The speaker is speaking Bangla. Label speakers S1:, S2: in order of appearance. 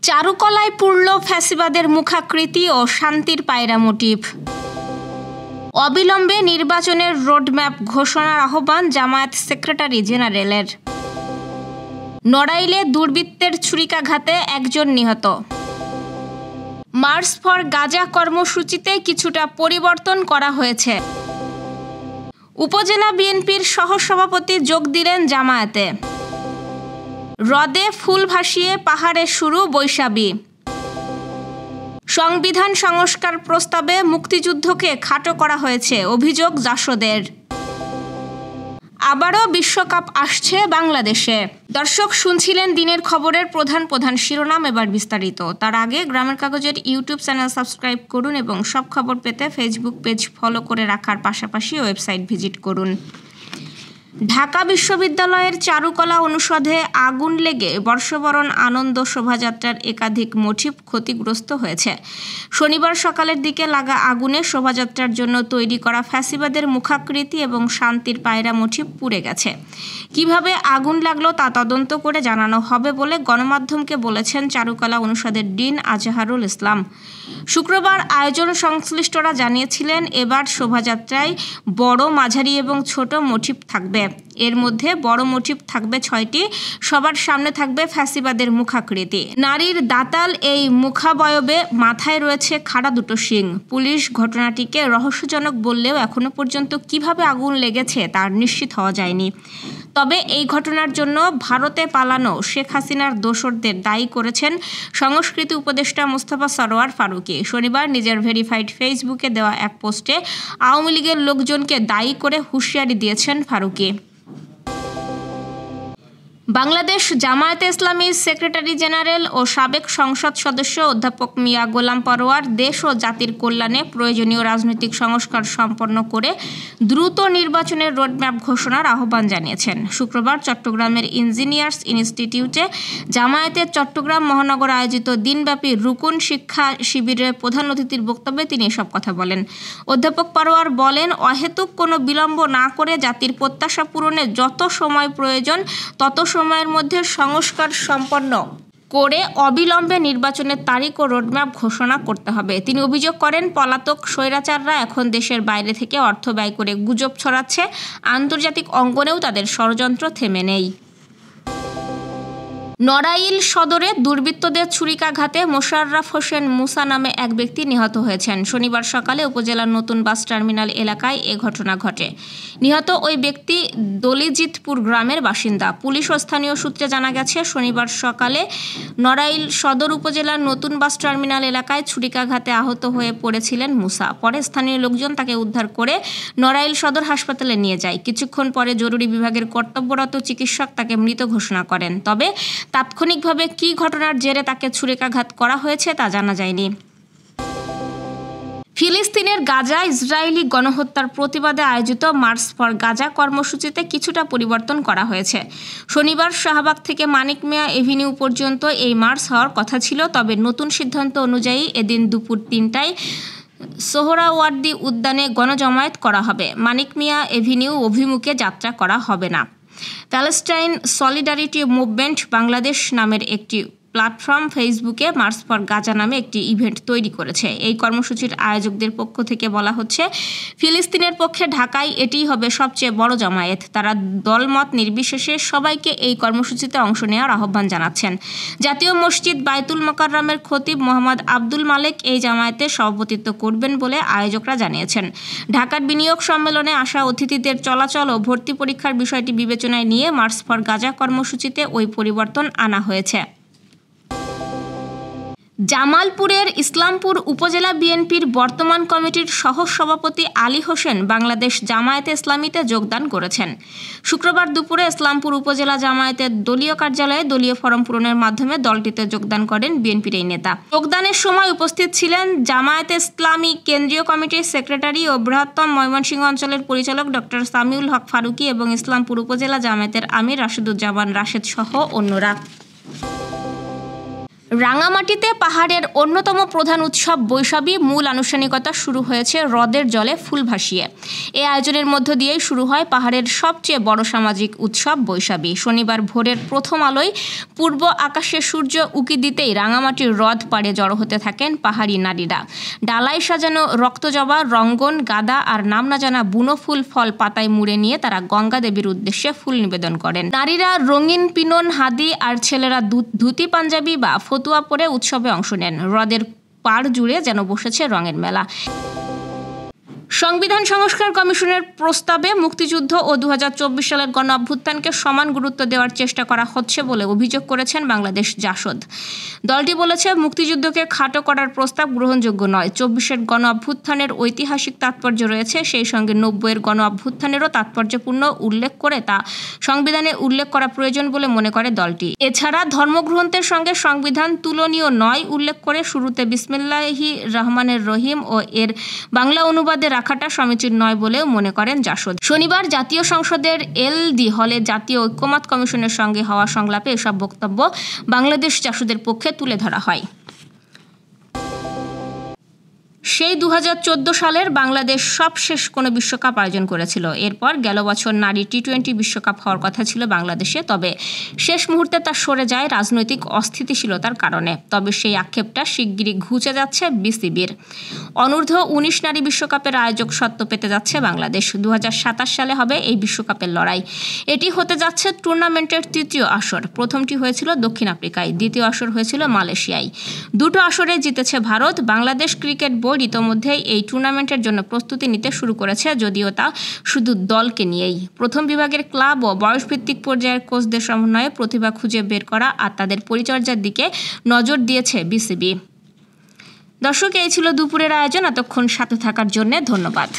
S1: চারুকলায় পুরল ফ্যাসিবাদের মুখাকৃতি ও শান্তির পায়রা মোটিভ। অবিলম্বে নির্বাচনের রোডম্যাপ ঘোষণার আহ্বান জামায়াত সেক্রেটারি জেনারেলের। নড়াইলে দুর্বৃত্তের ছুরিকাঘাতে একজন নিহত। মার্চ ফর গাজা কর্মসূচিতে কিছুটা পরিবর্তন করা হয়েছে। উপজেলা বিএনপির সহসভাপতি যোগ দিলেন জামায়াতে। হ্রদে ফুল ভাসিয়ে পাহাড়ে শুরু বৈশাখী। সংবিধান সংস্কার প্রস্তাবে মুক্তিযুদ্ধকে খাটো করা হয়েছে, অভিযোগ জাসদের। আবারও বিশ্বকাপ আসছে বাংলাদেশে। দর্শক, শুনছিলেন দিনের খবরের প্রধান প্রধান শিরোনাম, এবার বিস্তারিত। তার আগে গ্রামের কাগজের ইউটিউব চ্যানেল সাবস্ক্রাইব করুন এবং সব খবর পেতে ফেসবুক পেজ ফলো করে রাখার পাশাপাশি ওয়েবসাইট ভিজিট করুন। ঢাকা বিশ্ববিদ্যালয়ের চারুকলা অনুষদে আগুন লেগে বর্ষবরণ আনন্দ শোভাযাত্রার একাধিক মোটিভ ক্ষতিগ্রস্ত হয়েছে। শনিবার সকালের দিকে লাগা আগুনে শোভাযাত্রার জন্য তৈরি করা ফ্যাসিবাদের মুখাকৃতি এবং শান্তির পায়রা মোটিভ পুড়ে গেছে। কিভাবে আগুন লাগলো তা তদন্ত করে জানানো হবে বলে গণমাধ্যমকে বলেছেন চারুকলা অনুষদের ডিন আজহারুল ইসলাম। শুক্রবার আয়োজন সংশ্লিষ্টরা জানিয়েছিলেন, এবার শোভাযাত্রায় বড়, মাঝারি এবং ছোট মোটিভ থাকবে। এর মধ্যে বড় মোটিভ থাকবে 6টি। সবার সামনে থাকবে ফ্যাসিবাদের মুখাকৃতি। নারীর দাতাল এই মুখাবয়বে মাথায় রয়েছে খাড়া দুটো শিং। পুলিশ ঘটনাটিকে রহস্যজনক বললেও এখনো পর্যন্ত কিভাবে আগুন লেগেছে তার নিশ্চিত হওয়া যায়নি। তবে এই ঘটনার জন্য ভারতে পালানো শেখ হাসিনার দোসরদের দায়ী করেছেন সংস্কৃতি উপদেষ্টা মোস্তফা সরোয়ার ফারুকী। শনিবার নিজের ভেরিফাইড ফেসবুকে দেওয়া এক পোস্টে আওয়ামী লীগের লোকজনকে দায়ী করে হুঁশিয়ারি দিয়েছেন ফারুকী। বাংলাদেশ জামায়াতে ইসলামীর সেক্রেটারি জেনারেল ও সাবেক সংসদ সদস্য অধ্যাপক মিয়া গোলাম পরোয়ার দেশ ও জাতির কল্যাণে প্রয়োজনীয় রাজনৈতিক সংস্কার সম্পন্ন করে দ্রুত নির্বাচনের রোডম্যাপ ঘোষণার আহ্বান জানিয়েছেন। শুক্রবার চট্টগ্রামের ইঞ্জিনিয়ার্স ইনস্টিটিউটে জামায়াতের চট্টগ্রাম মহানগর আয়োজিত দিনব্যাপী রুকুন শিক্ষা শিবিরের প্রধান অতিথির বক্তব্যে তিনি এসব কথা বলেন। অধ্যাপক পরোয়ার বলেন, অহেতুক কোনো বিলম্ব না করে জাতির প্রত্যাশা পূরণে যত সময় প্রয়োজন তত সময়ের মধ্যে সংস্কার সম্পন্ন করে অবিলম্বে নির্বাচনের তারিখ ও রোডম্যাপ ঘোষণা করতে হবে। তিনি অভিযোগ করেন, পলাতক স্বৈরাচাররা এখন দেশের বাইরে থেকে অর্থ ব্যয় করে গুজব ছড়াচ্ছে। আন্তর্জাতিক অঙ্গনেও তাদের ষড়যন্ত্র থেমে নেই। নড়াইল সদরে দুর্বৃত্তদের ছুরিকাঘাতে মোশাররফ হোসেন মুসা নামে এক ব্যক্তি নিহত হয়েছেন। শনিবার সকালে উপজেলার নতুন বাস টার্মিনাল এলাকায় এ ঘটনা ঘটে। নিহত ওই ব্যক্তি দলিজিতপুর গ্রামের বাসিন্দা। পুলিশ ও স্থানীয় সূত্রে জানা গেছে, শনিবার সকালে নড়াইল সদর উপজেলার নতুন বাস টার্মিনাল এলাকায় ছুরিকাঘাতে আহত হয়ে পড়েছিলেন মুসা। পরে স্থানীয় লোকজন তাকে উদ্ধার করে নড়াইল সদর হাসপাতালে নিয়ে যায়। কিছুক্ষণ পরে জরুরি বিভাগের কর্তব্যরত চিকিৎসক তাকে মৃত ঘোষণা করেন। তবে তাৎক্ষণিকভাবে কী ঘটনার জেরে তাকে ছুরিকাঘাত করা হয়েছে তা জানা যায়নি। ফিলিস্তিনের গাজা ইসরায়েলি গণহত্যার প্রতিবাদে আয়োজিত মার্চ ফর গাজা কর্মসূচিতে কিছুটা পরিবর্তন করা হয়েছে। শনিবার শাহবাগ থেকে মানিক মিয়া এভিনিউ পর্যন্ত এই মার্চ হওয়ার কথা ছিল। তবে নতুন সিদ্ধান্ত অনুযায়ী এদিন দুপুর 3টায় সোহরাওয়ার্দী উদ্যানে গণজমায়েত করা হবে। মানিক মিয়া এভিনিউ অভিমুখে যাত্রা করা হবে না। প্যালেস্টাইন সলিডারিটি মুভমেন্ট বাংলাদেশ নামের একটি প্ল্যাটফর্ম ফেসবুকে মার্চ ফর গাজা নামে একটি ইভেন্ট তৈরি করেছে। এই কর্মসূচির আয়োজকদের পক্ষ থেকে বলা হচ্ছে, ফিলিস্তিনের পক্ষে ঢাকায় এটিই হবে সবচেয়ে বড় জামায়াত। তারা দলমত নির্বিশেষে সবাইকে এই কর্মসূচিতে অংশ নেওয়ার আহ্বান জানাচ্ছেন। জাতীয় মসজিদ বায়তুল মোকাররমের খতিব মোহাম্মদ আব্দুল মালেক এই জামায়াতে সভাপতিত্ব করবেন বলে আয়োজকরা জানিয়েছেন। ঢাকার বিনিয়োগ সম্মেলনে আসা অতিথিদের চলাচল ও ভর্তি পরীক্ষার বিষয়টি বিবেচনায় নিয়ে মার্চ ফর গাজা কর্মসূচিতে ওই পরিবর্তন আনা হয়েছে। জামালপুরের ইসলামপুর উপজেলা বিএনপির বর্তমান কমিটির সহসভাপতি আলী হোসেন বাংলাদেশ জামায়াতে ইসলামীতে যোগদান করেছেন। শুক্রবার দুপুরে ইসলামপুর উপজেলা জামায়াতের দলীয় কার্যালয়ে দলীয় ফরম পূরণের মাধ্যমে দলটিতে যোগদান করেন বিএনপির এই নেতা। যোগদানের সময় উপস্থিত ছিলেন জামায়াতে ইসলামী কেন্দ্রীয় কমিটির সেক্রেটারি ও বৃহত্তম ময়মনসিংহ অঞ্চলের পরিচালক ডক্টর সামিউল হক ফারুকী এবং ইসলামপুর উপজেলা জামায়াতের আমির রাশেদুজ্জামান রাশেদ সহ অন্যরা। রাঙামাটিতে পাহাড়ের অন্যতম প্রধান উৎসব বৈশাখী মূল আনুষ্ঠানিকতা শুরু হয়েছে হ্রদের জলে ফুল ভাসিয়ে। এই আয়োজনের মধ্য দিয়েই শুরু হয় পাহাড়ের সবচেয়ে বড় সামাজিক উৎসব বৈশাখী। শনিবার ভোরের প্রথম আলোয় পূর্ব আকাশে সূর্য উঁকি দিতেই রাঙামাটির হ্রদ পাড়ে জড়ো হতে থাকেন পাহাড়ি নারীরা। ডালায় সাজানো রক্তজবা, রঙ্গন, গাঁদা আর নাম না জানা বুনো ফুল ফল পাতায় মুড়ে নিয়ে তারা গঙ্গা দেবীর উদ্দেশ্যে ফুল নিবেদন করেন। নারীরা রঙিন পিনন, হাদি আর ছেলেরা ধুতি পাঞ্জাবি বা ফতুয়া পরে উৎসবে অংশ নেন। হ্রদের পাড় জুড়ে যেন বসেছে রঙের মেলা। সংবিধান সংস্কার কমিশনের প্রস্তাবে মুক্তিযুদ্ধ ও 2024 সালের গণ অভ্যুত্থানকে সমান গুরুত্ব দেওয়ার চেষ্টা করা হচ্ছে বলে অভিযোগ করেছেন বাংলাদেশ জাসদ। দলটি বলেছে, মুক্তিযুদ্ধকে খাটো করার প্রস্তাব গ্রহণযোগ্য নয়। 24-এর গণ অভ্যুত্থানের ঐতিহাসিক তাৎপর্য রয়েছে, সেই সঙ্গে 90-এর গণ অভ্যুত্থানেরও তাৎপর্যপূর্ণ উল্লেখ করে তা সংবিধানে উল্লেখ করা প্রয়োজন বলে মনে করে দলটি। এছাড়া ধর্মগ্রন্থের সঙ্গে সংবিধান তুলনীয় নয় উল্লেখ করে শুরুতে বিসমিল্লাহির রহমানির রহিম ও এর বাংলা অনুবাদে রাখাটা সমীচীন নয় বলেও মনে করেন জাসদ। শনিবার জাতীয় সংসদের এলডি হলে জাতীয় ঐক্যমত্য কমিশনের সঙ্গে হওয়া সংলাপে এসব বক্তব্য বাংলাদেশ জাসদের পক্ষে তুলে ধরা হয়। সেই 2014 সালের বাংলাদেশ সবশেষ কোনো বিশ্বকাপ আয়োজন করেছিল। এরপর গেল বছর নারী টি-20 বিশ্বকাপ হওয়ার কথা ছিল বাংলাদেশে, তবে শেষ মুহূর্তে তা সরে যায় রাজনৈতিক অস্থিতিশীলতার কারণে। তবে সেই আক্ষেপটা শিগগিরই ঘুচে যাচ্ছে বিসিবির। অনূর্ধ্ব 19 নারী বিশ্বকাপের আয়োজক সত্ত্ব পেতে যাচ্ছে বাংলাদেশ। 2027 সালে হবে এই বিশ্বকাপের লড়াই। এটি হতে যাচ্ছে টুর্নামেন্টের তৃতীয় আসর। প্রথমটি হয়েছিল দক্ষিণ আফ্রিকায়, দ্বিতীয় আসর হয়েছিল মালয়েশিয়ায়। দুটো আসরে জিতেছে ভারত। বাংলাদেশ ক্রিকেট বোর্ড ইতোমধ্যেই এই টুর্নামেন্টের জন্য প্রস্তুতি নিতে শুরু করেছে, যদিও তা শুধু দলকে নিয়েই। প্রথম বিভাগের ক্লাব ও বয়সভিত্তিক পর্যায়ের কোচদের সমন্বয়ে প্রতিভা খুঁজে বের করা আর তাদের পরিচর্যার দিকে নজর দিয়েছে বিসিবি। দর্শক, এই ছিল দুপুরের আয়োজন। এতক্ষণ সাথে থাকার জন্য ধন্যবাদ।